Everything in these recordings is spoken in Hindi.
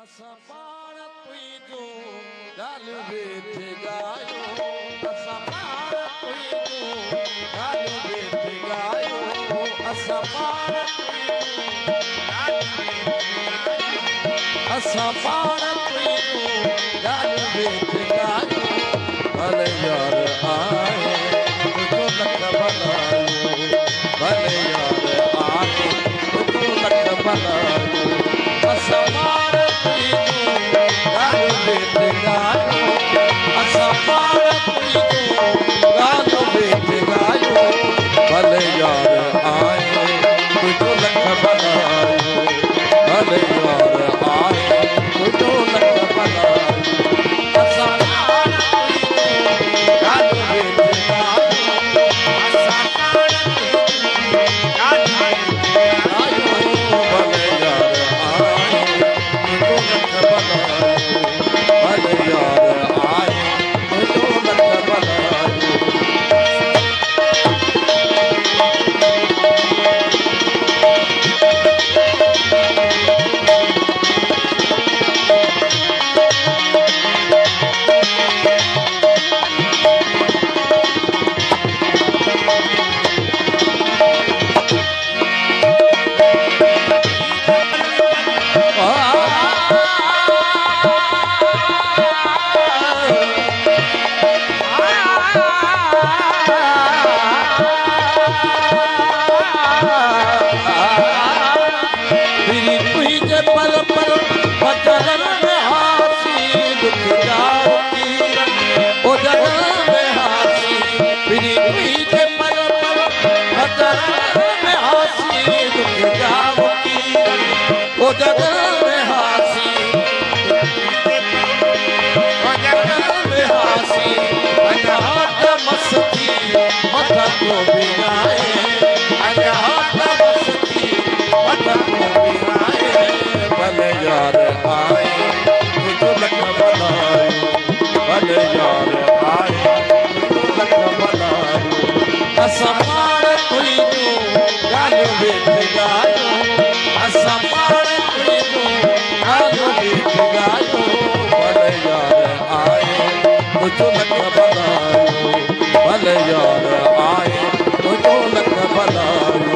असपाण तुझो गाल वेठ गायो असपाण तुझो गाल वेठ गायो असपाण असपाण तुझो गाल वेठ गायो भले यार आए तुझो लख बनायो भले यार आए तुझो लख बनायो असपाण भले यार आए तुझो लख बनायो भले यार आए तुझो लख बनायो असपाण गाल वेठ गायो असपाण गाल वेठ गायो भले यार आए तुझो लख बनायो भले यार आए तुझो लख बनायो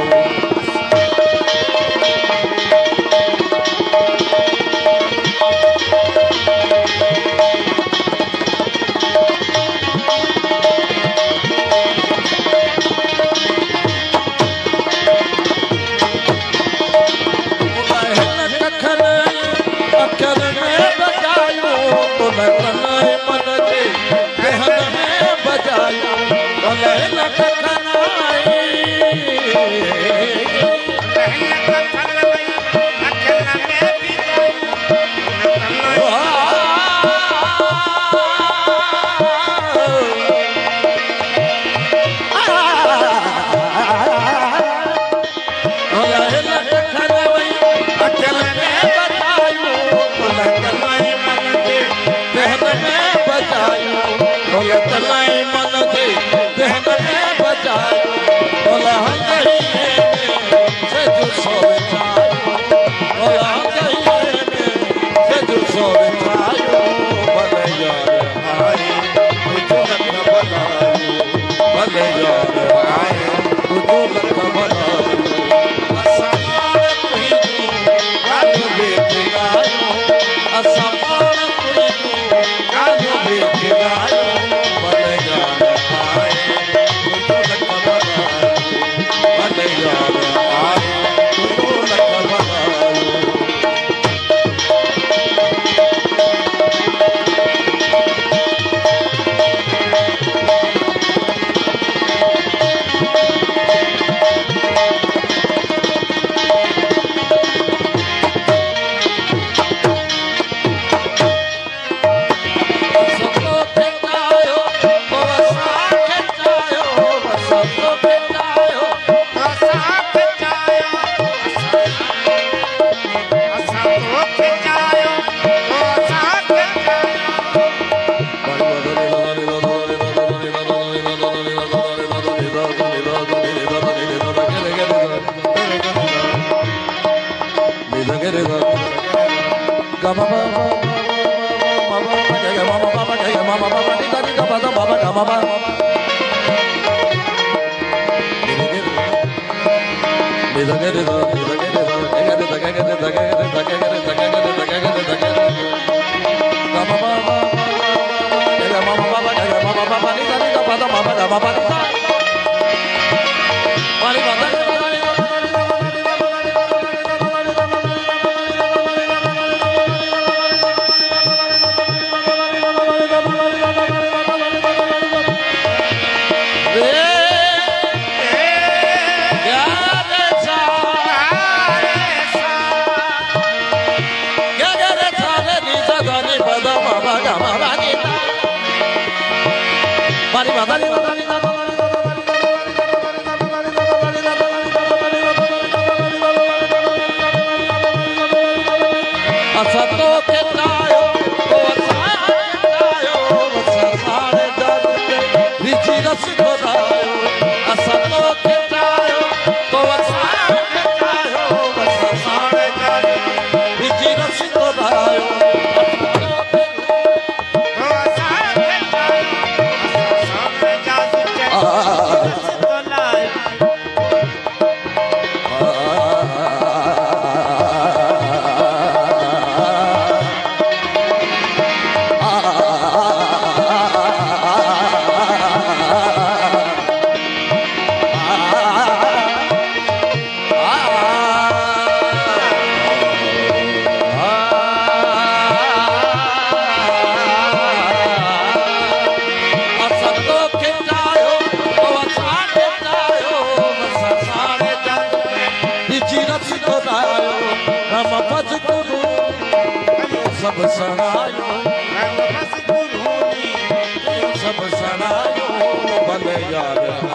भले यार आए तुझो लख बनायो भले यार आए तुझो लख बनायो असपाण तुझो गाल वेठ गायो असपाण तुझो गाल वेठ गायो भले यार आए तुझो लख बनायो भले यार आए तुझो लख बनायो सब सणायो सब सणायो भले यार